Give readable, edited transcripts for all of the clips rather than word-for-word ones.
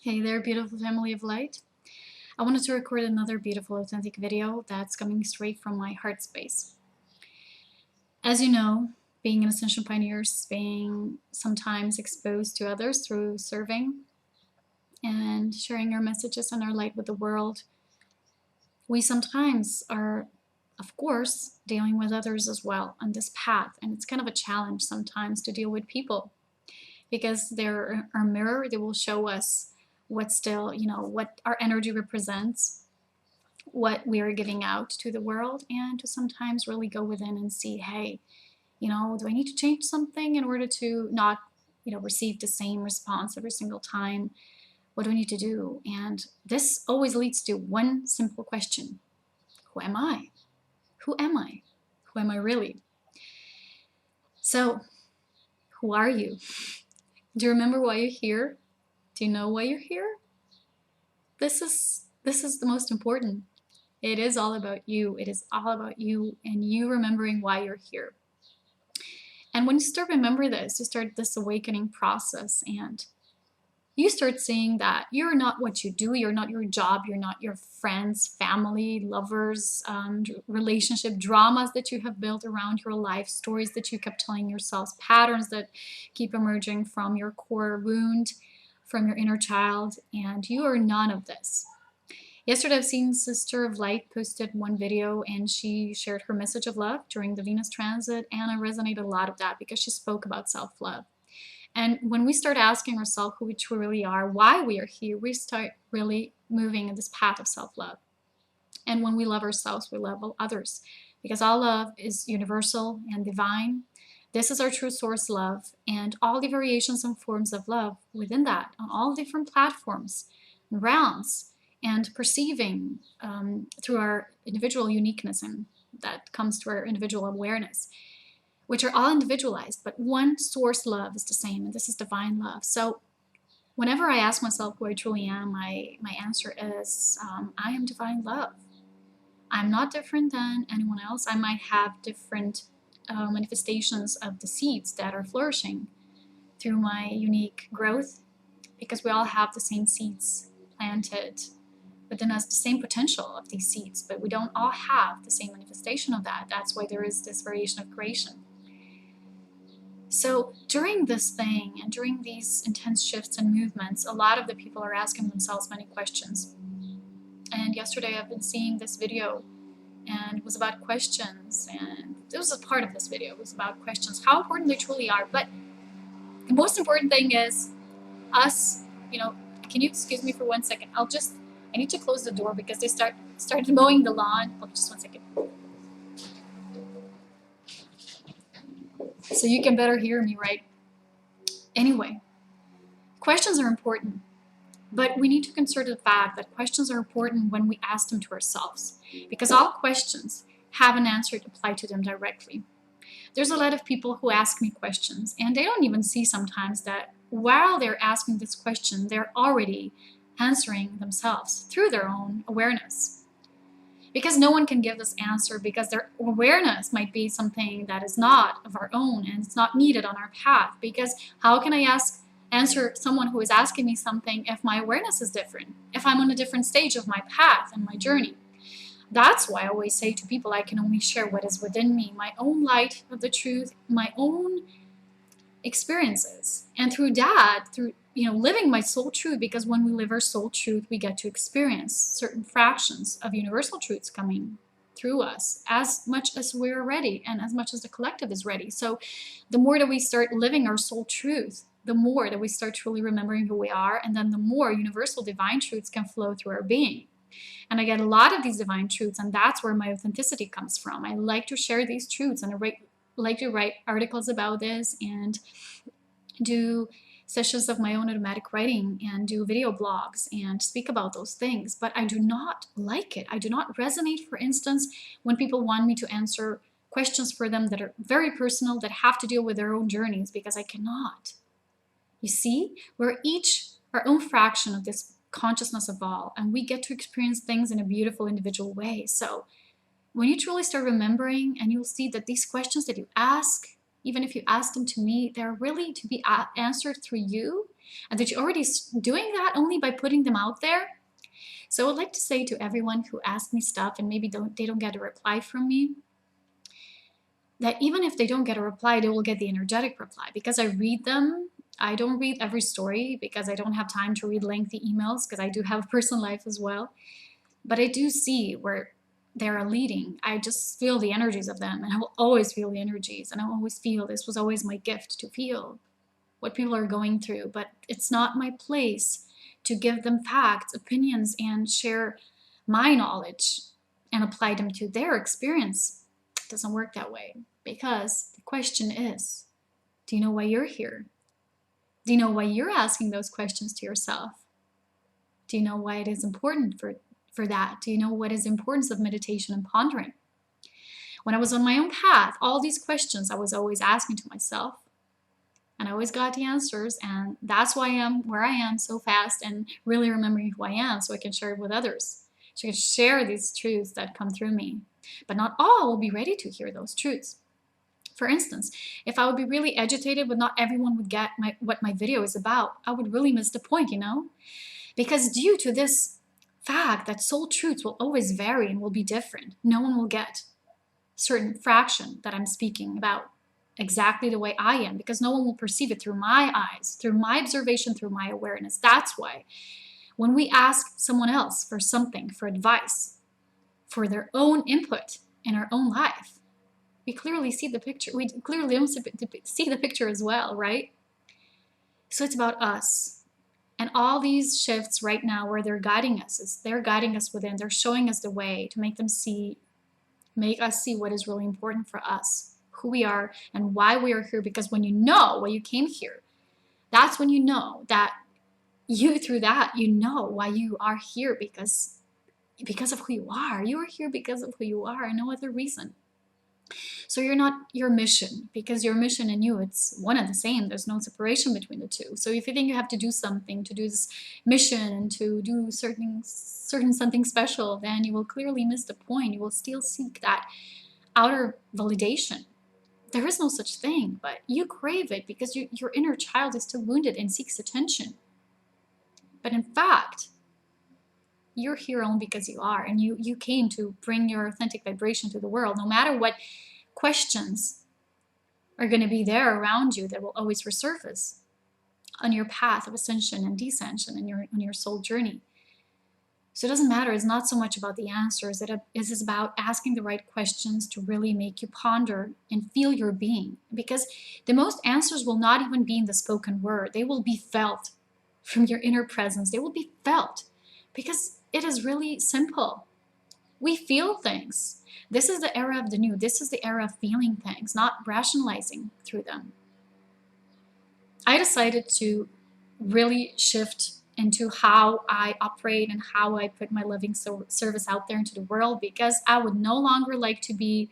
Hey there, beautiful family of light. I wanted to record another beautiful, authentic video that's coming straight from my heart space. As you know, being an Ascension pioneer is being sometimes exposed to others through serving and sharing our messages and our light with the world. We sometimes are, of course, dealing with others as well on this path, and it's kind of a challenge sometimes to deal with people because they're our mirror. They will show us what still, what our energy represents, what we are giving out to the world, and to sometimes really go within and see, hey, do I need to change something in order to not, receive the same response every single time? What do I need to do? And this always leads to one simple question: who am I? Who am I? Who am I really? So, who are you? Do you remember why you're here? Do you know why you're here? This is the most important. It is all about you. It is all about you and you remembering why you're here. And when you start remember this, you start this awakening process, and you start seeing that you're not what you do, you're not your job, you're not your friends, family, lovers, relationship dramas that you have built around your life, stories that you kept telling yourselves, patterns that keep emerging from your core wound, from your inner child, and you are none of this. Yesterday, I've seen Sister of Light posted one video and she shared her message of love during the Venus transit, and I resonated a lot of that because she spoke about self-love. And when we start asking ourselves who we truly are, why we are here, we start really moving in this path of self-love. And when we love ourselves, we love others, because all love is universal and divine. This is our true source love, and all the variations and forms of love within that, on all different platforms and realms, and perceiving through our individual uniqueness, and that comes to our individual awareness, which are all individualized, but one source love is the same, and this is divine love. So whenever I ask myself who I truly am, my answer is I am divine love. I'm not different than anyone else. I might have different manifestations of the seeds that are flourishing through my unique growth, because we all have the same seeds planted within us, the same potential of these seeds, but we don't all have the same manifestation of that. That's why there is this variation of creation. So during this thing and during these intense shifts and movements, a lot of the people are asking themselves many questions. And yesterday I've been seeing this video, and it was about questions, and it was a part of this video. It was about questions, how important they truly are. But the most important thing is us, can you excuse me for 1 second? I need to close the door because they started mowing the lawn. Oh, just 1 second. So you can better hear me, right? Anyway, questions are important. But we need to consider the fact that questions are important when we ask them to ourselves, because all questions have an answer applied to them directly. There's a lot of people who ask me questions, and they don't even see sometimes that while they're asking this question, they're already answering themselves through their own awareness. Because no one can give this answer, because their awareness might be something that is not of our own and it's not needed on our path. Because how can I answer someone who is asking me something if my awareness is different, if I'm on a different stage of my path and my journey? That's why I always say to people, I can only share what is within me, my own light of the truth, my own experiences. And through that, through living my soul truth, because when we live our soul truth, we get to experience certain fractions of universal truths coming through us as much as we're ready and as much as the collective is ready. So the more that we start living our soul truth, the more that we start truly remembering who we are, and then the more universal divine truths can flow through our being. And I get a lot of these divine truths, and that's where my authenticity comes from. I like to share these truths, and I like to write articles about this and do sessions of my own automatic writing and do video blogs and speak about those things. But I do not like it. I do not resonate, for instance, when people want me to answer questions for them that are very personal, that have to deal with their own journeys, because I cannot. You see, we're each our own fraction of this consciousness of all, and we get to experience things in a beautiful individual way. So when you truly start remembering, and you'll see that these questions that you ask, even if you ask them to me, they're really to be answered through you, and that you're already doing that only by putting them out there. So I would like to say to everyone who asks me stuff and maybe they don't get a reply from me, that even if they don't get a reply, they will get the energetic reply, because I read them. I don't read every story because I don't have time to read lengthy emails, because I do have a personal life as well. But I do see where they are leading. I just feel the energies of them, and I will always feel the energies, and I always feel, this was always my gift, to feel what people are going through. But it's not my place to give them facts, opinions, and share my knowledge and apply them to their experience. It doesn't work that way, because the question is, do you know why you're here? Do you know why you're asking those questions to yourself? Do you know why it is important for that? Do you know what is the importance of meditation and pondering? When I was on my own path, all these questions I was always asking to myself, and I always got the answers, and that's why I am where I am so fast, and really remembering who I am so I can share it with others. So I can share these truths that come through me. But not all will be ready to hear those truths. For instance, if I would be really agitated, but not everyone would get what my video is about, I would really miss the point, you know? Because due to this fact that soul truths will always vary and will be different, no one will get certain fraction that I'm speaking about exactly the way I am, because no one will perceive it through my eyes, through my observation, through my awareness. That's why when we ask someone else for something, for advice, for their own input in our own life, we clearly see the picture. We clearly don't see the picture as well, right? So it's about us. And all these shifts right now, where they're guiding us, is they're guiding us within. They're showing us the way to make us see what is really important for us, who we are, and why we are here. Because when you know why you came here, that's when you know that through that, you know why you are here, because of who you are. You are here because of who you are, and no other reason. So you're not your mission, because your mission and you, it's one and the same. There's no separation between the two. So if you think you have to do something to do this mission, to do certain something special, then you will clearly miss the point. You will still seek that outer validation. There is no such thing, but you crave it because your inner child is still wounded and seeks attention. But in fact, you're here only because you are, and you came to bring your authentic vibration to the world. No matter what questions are going to be there around you, that will always resurface on your path of ascension and descension and on your soul journey. So it doesn't matter. It's not so much about the answers. It is about asking the right questions to really make you ponder and feel your being. Because the most answers will not even be in the spoken word. They will be felt from your inner presence. They will be felt because it is really simple. We feel things. This is the era of the new. This is the era of feeling things, not rationalizing through them. I decided to really shift into how I operate and how I put my living service out there into the world, because I would no longer like to be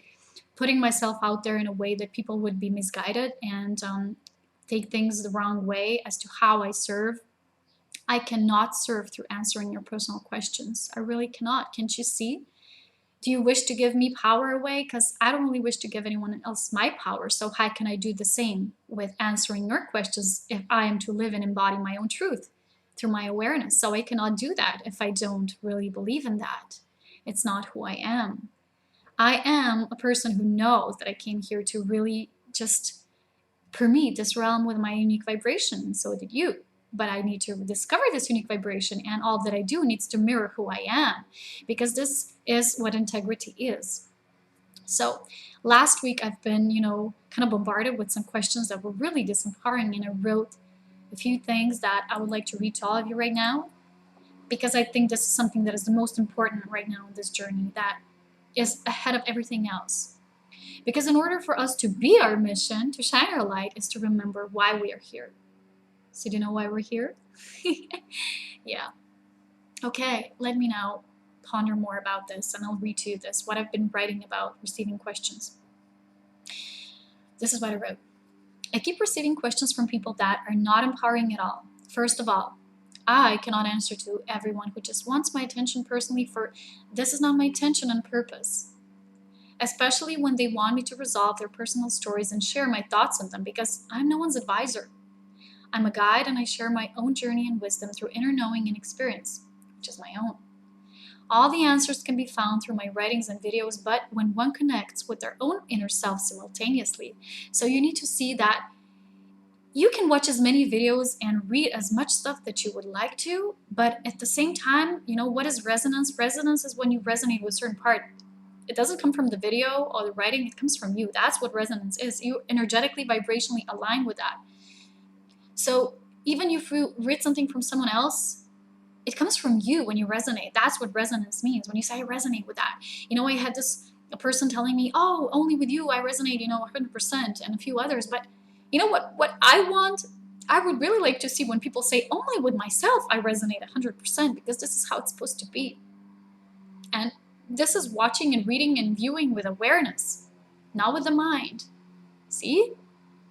putting myself out there in a way that people would be misguided and take things the wrong way as to how I serve. I cannot serve through answering your personal questions. I really cannot. Can't you see? Do you wish to give me power away? Because I don't really wish to give anyone else my power. So how can I do the same with answering your questions if I am to live and embody my own truth through my awareness? So I cannot do that if I don't really believe in that. It's not who I am. I am a person who knows that I came here to really just permeate this realm with my unique vibration, and so did you. But I need to discover this unique vibration, and all that I do needs to mirror who I am, because this is what integrity is. So last week I've been, kind of bombarded with some questions that were really disempowering, and I wrote a few things that I would like to read to all of you right now, because I think this is something that is the most important right now in this journey, that is ahead of everything else. Because in order for us to be our mission, to shine our light, is to remember why we are here. So do you know why we're here? Yeah. Okay, let me now ponder more about this, and I'll read to you this, what I've been writing about receiving questions. This is what I wrote. I keep receiving questions from people that are not empowering at all. First of all, I cannot answer to everyone who just wants my attention personally, for this is not my intention and purpose. especially when they want me to resolve their personal stories and share my thoughts on them, because I'm no one's advisor. I'm a guide, and I share my own journey and wisdom through inner knowing and experience, which is my own. All the answers can be found through my writings and videos, but when one connects with their own inner self simultaneously. So you need to see that you can watch as many videos and read as much stuff that you would like to, but at the same time, what is resonance? Resonance is when you resonate with a certain part. It doesn't come from the video or the writing, it comes from you. That's what resonance is. You energetically, vibrationally align with that. So even if you read something from someone else, it comes from you when you resonate. That's what resonance means. When you say I resonate with that. I had a person telling me, oh, only with you I resonate, 100%, and a few others. But you know what I want? I would really like to see when people say only with myself I resonate 100%, because this is how it's supposed to be. And this is watching and reading and viewing with awareness, not with the mind. See?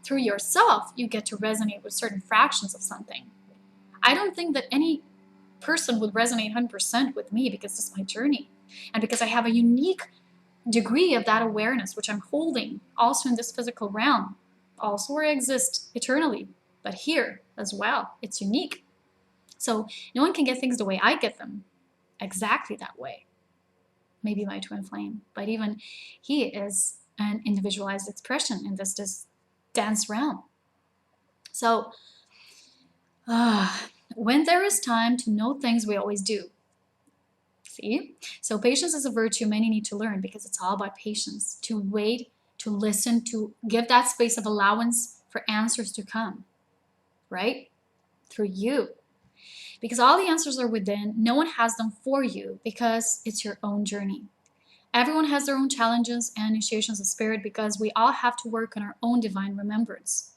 Through yourself, you get to resonate with certain fractions of something. I don't think that any person would resonate 100% with me, because this is my journey. And because I have a unique degree of that awareness, which I'm holding also in this physical realm, also where I exist eternally, but here as well. It's unique. So no one can get things the way I get them, exactly that way. Maybe my twin flame, but even he is an individualized expression in this dance realm. So when there is time to know things, we always do. See? So patience is a virtue many need to learn, because it's all about patience, to wait, to listen, to give that space of allowance for answers to come, right? Through you. Because all the answers are within. No one has them for you, because it's your own journey. Everyone has their own challenges and initiations of spirit, because we all have to work on our own divine remembrance.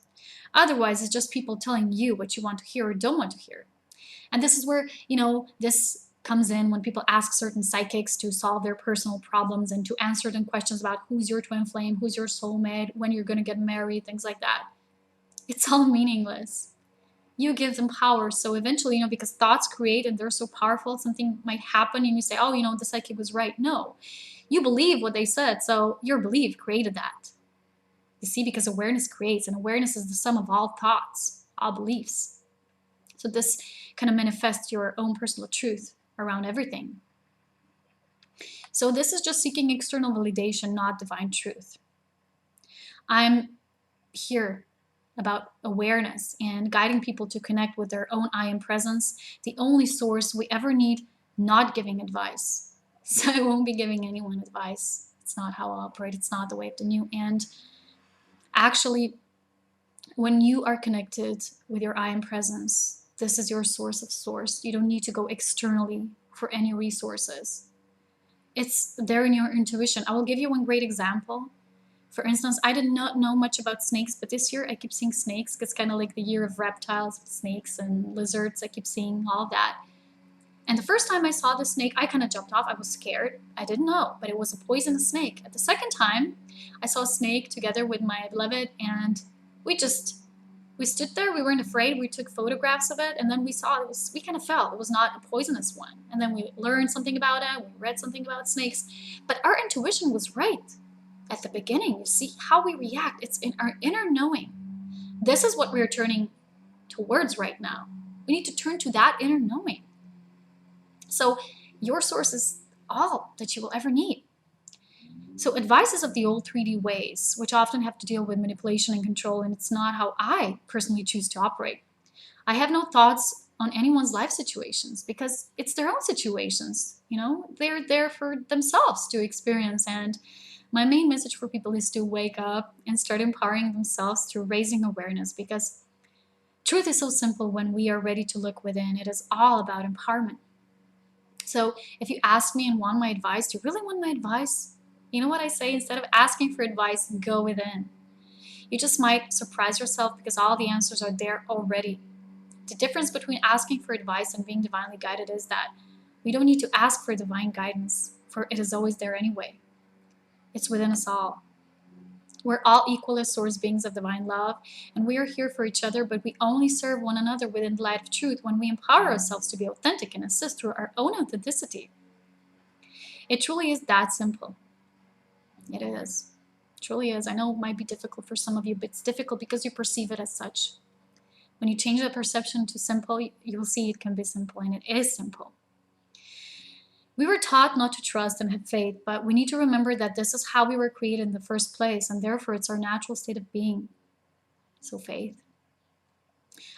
Otherwise, it's just people telling you what you want to hear or don't want to hear. And this is where, this comes in when people ask certain psychics to solve their personal problems and to answer them questions about who's your twin flame, who's your soulmate, when you're going to get married, things like that. It's all meaningless. You give them power. So eventually, because thoughts create and they're so powerful, something might happen and you say, oh, the psychic was right. No, you believe what they said. So your belief created that. You see, because awareness creates, and awareness is the sum of all thoughts, all beliefs. So this kind of manifests your own personal truth around everything. So this is just seeking external validation, not divine truth. I'm here about awareness and guiding people to connect with their own I am presence, the only source we ever need, not giving advice. So I won't be giving anyone advice. It's not how I operate. It's not the way of the new. And actually, when you are connected with your I am presence, this is your source of source. You don't need to go externally for any resources. It's there in your intuition. I will give you one great example. For instance, I did not know much about snakes, but this year I keep seeing snakes. It's kind of like the year of reptiles, snakes and lizards. I keep seeing all of that. And the first time I saw the snake, I kind of jumped off. I was scared. I didn't know, but it was a poisonous snake. At the second time, I saw a snake together with my beloved, and we stood there. We weren't afraid. We took photographs of it, and then we saw we kind of felt it was not a poisonous one. And then we learned something about it. We read something about snakes, but our intuition was right at the beginning. You see how we react. It's in our inner knowing. This is what we're turning towards right now. We need to turn to that inner knowing. So your source is all that you will ever need. So advice is of the old 3D ways, which often have to deal with manipulation and control, and it's not how I personally choose to operate. I have no thoughts on anyone's life situations, because it's their own situations. They're there for themselves to experience. And my main message for people is to wake up and start empowering themselves through raising awareness, because truth is so simple when we are ready to look within. It is all about empowerment. So if you ask me and want my advice, do you really want my advice? You know what I say? Instead of asking for advice, go within. You just might surprise yourself, because all the answers are there already. The difference between asking for advice and being divinely guided is that we don't need to ask for divine guidance, for it is always there anyway. It's within us all. We're all equal as source beings of divine love, and we are here for each other, but we only serve one another within the light of truth when we empower ourselves to be authentic and assist through our own authenticity. It truly is that simple. It is. It truly is. I know it might be difficult for some of you, but it's difficult because you perceive it as such. When you change the perception to simple, you'll see it can be simple, and it is simple. We were taught not to trust and have faith, but we need to remember that this is how we were created in the first place, and therefore it's our natural state of being. So faith.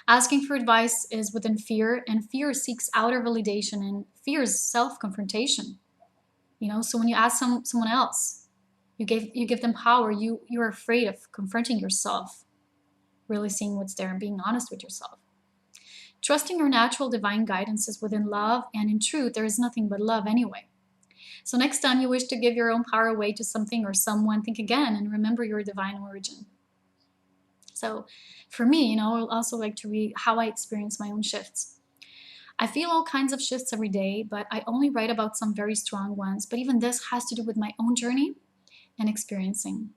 Asking for advice is within fear, and fear seeks outer validation, and fear is self-confrontation. So when you ask someone else, you give them power. You're afraid of confronting yourself, really seeing what's there and being honest with yourself. Trusting your natural divine guidance is within love, and in truth, there is nothing but love anyway. So next time you wish to give your own power away to something or someone, think again and remember your divine origin. So for me, I'll also like to read how I experience my own shifts. I feel all kinds of shifts every day, but I only write about some very strong ones. But even this has to do with my own journey and experiencing.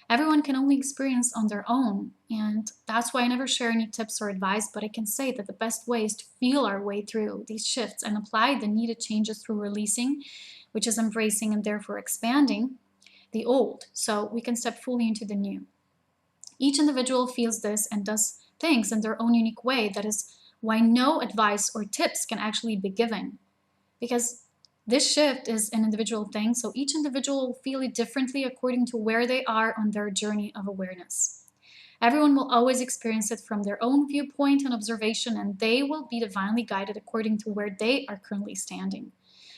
Everyone can only experience on their own, and that's why I never share any tips or advice, but I can say that the best way is to feel our way through these shifts and apply the needed changes through releasing, which is embracing and therefore expanding the old, so we can step fully into the new. Each individual feels this and does things in their own unique way. That is why no advice or tips can actually be given, because this shift is an individual thing, so each individual will feel it differently according to where they are on their journey of awareness. Everyone will always experience it from their own viewpoint and observation, and they will be divinely guided according to where they are currently standing.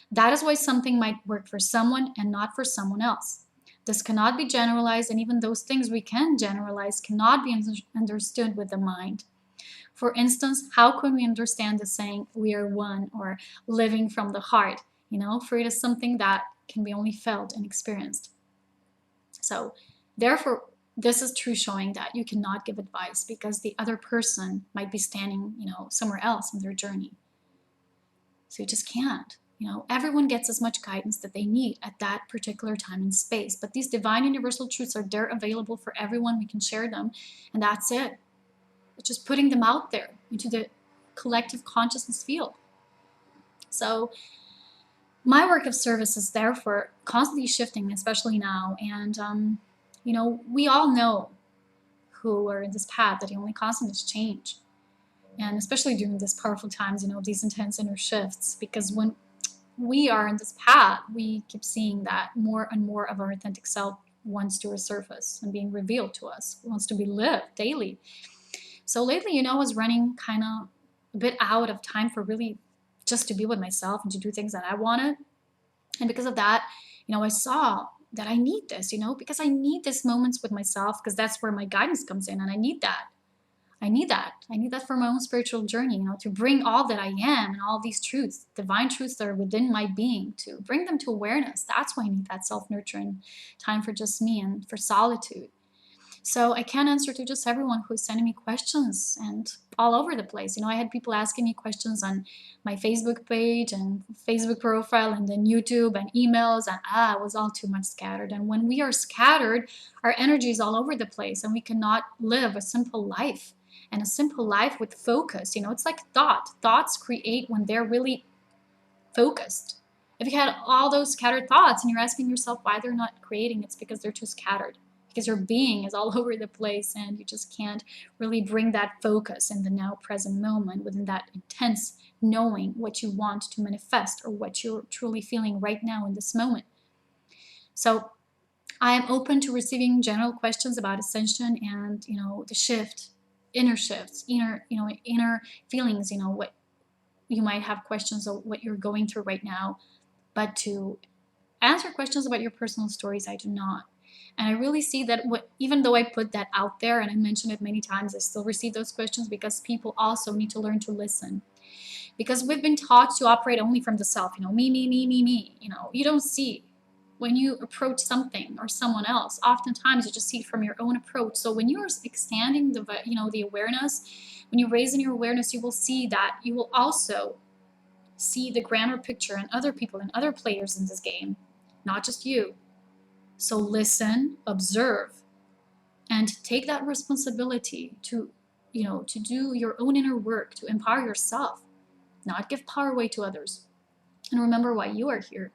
That is why something might work for someone and not for someone else. This cannot be generalized, and even those things we can generalize cannot be understood with the mind. For instance, how can we understand the saying, we are one, or living from the heart? For it is something that can be only felt and experienced. So, therefore, this is true showing that you cannot give advice because the other person might be standing, somewhere else in their journey. So you just can't. Everyone gets as much guidance that they need at that particular time and space. But these divine universal truths are there available for everyone. We can share them, and that's it. It's just putting them out there into the collective consciousness field. So my work of service is therefore constantly shifting, especially now. And, we all know who are in this path that the only constant is change. And especially during these powerful times, these intense inner shifts, because when we are in this path, we keep seeing that more and more of our authentic self wants to resurface and being revealed to us, wants to be lived daily. So lately, I was running kind of a bit out of time for really just to be with myself and to do things that I wanted. And because of that, I saw that I need this, because I need these moments with myself, because that's where my guidance comes in. And I need that. I need that for my own spiritual journey, to bring all that I am and all these truths, divine truths that are within my being, to bring them to awareness. That's why I need that self-nurturing time for just me and for solitude. So I can't answer to just everyone who's sending me questions and all over the place. I had people asking me questions on my Facebook page and Facebook profile and then YouTube and emails, and it was all too much scattered. And when we are scattered, our energy is all over the place and we cannot live a simple life. And a simple life with focus, it's like thoughts create when they're really focused. If you had all those scattered thoughts and you're asking yourself why they're not creating, it's because they're too scattered, because your being is all over the place and you just can't really bring that focus in the now present moment within that intense knowing what you want to manifest or what you're truly feeling right now in this moment. So I am open to receiving general questions about ascension and the shift, inner shifts, inner feelings, what you might have questions of what you're going through right now. But to answer questions about your personal stories, I do not. And I really see that even though I put that out there and I mentioned it many times, I still receive those questions because people also need to learn to listen. Because we've been taught to operate only from the self, me, me, me, me, me. You don't see when you approach something or someone else. Oftentimes you just see it from your own approach. So when you are expanding the awareness, when you raise in your awareness, you will see that you will also see the grander picture and other people and other players in this game, not just you. So listen, observe, and take that responsibility to do your own inner work, to empower yourself, not give power away to others. And remember why you are here.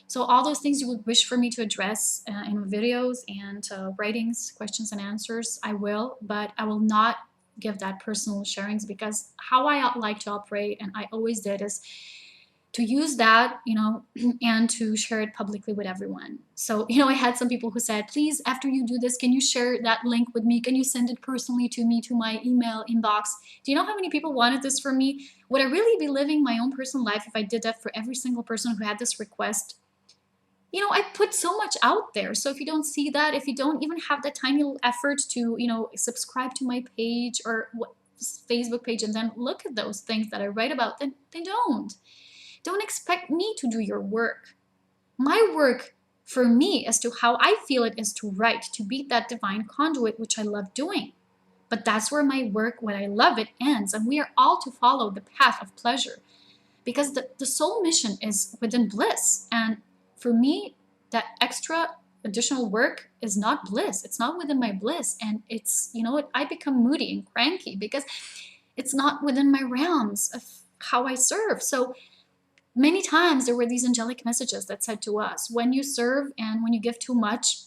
So all those things you would wish for me to address in videos and writings, questions and answers, I will, but I will not give that personal sharings, because how I like to operate, and I always did, is to use that, and to share it publicly with everyone. So, I had some people who said, please, after you do this, can you share that link with me? Can you send it personally to me, to my email inbox? Do you know how many people wanted this from me? Would I really be living my own personal life if I did that for every single person who had this request? I put so much out there. So if you don't see that, if you don't even have that tiny little effort to, subscribe to my page or Facebook page, and then look at those things that I write about, then don't expect me to do your work. My work for me as to how I feel it is to write, to be that divine conduit, which I love doing. But that's where my work, when I love it, ends. And we are all to follow the path of pleasure, because the soul mission is within bliss. And for me, that extra additional work is not bliss. It's not within my bliss. And it's, I become moody and cranky because it's not within my realms of how I serve. So many times there were these angelic messages that said to us, when you serve and when you give too much,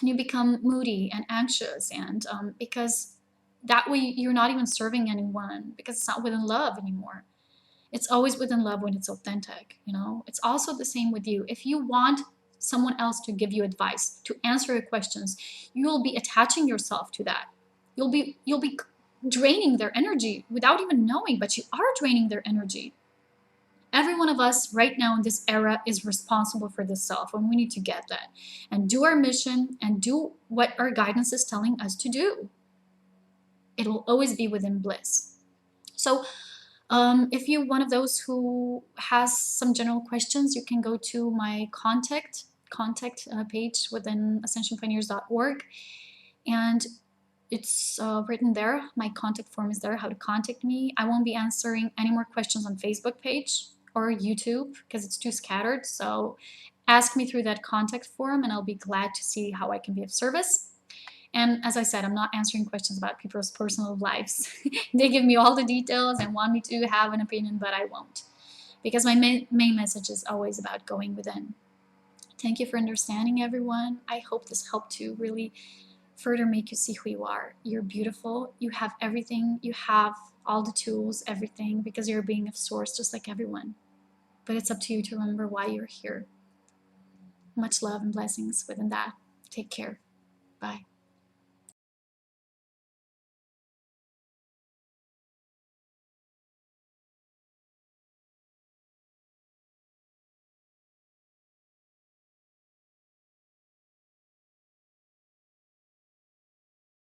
you become moody and anxious, and because that way you're not even serving anyone, because it's not within love anymore. It's always within love when it's authentic. It's also the same with you. If you want someone else to give you advice, to answer your questions, you'll be attaching yourself to that. You'll be draining their energy without even knowing, but you are draining their energy. Every one of us right now in this era is responsible for this self, and we need to get that and do our mission and do what our guidance is telling us to do. It will always be within bliss. So if you're one of those who has some general questions, you can go to my contact page within ascensionpioneers.org, and it's written there. My contact form is there, how to contact me. I won't be answering any more questions on Facebook page or YouTube because it's too scattered. So ask me through that contact form, and I'll be glad to see how I can be of service. And as I said, I'm not answering questions about people's personal lives. They give me all the details and want me to have an opinion, but I won't, because my main message is always about going within. Thank you for understanding, everyone. I hope this helped to really further make you see who you are. You're beautiful. You have everything. You have all the tools, everything, because you're a being of source, just like everyone. But it's up to you to remember why you're here. Much love and blessings within that. Take care. Bye.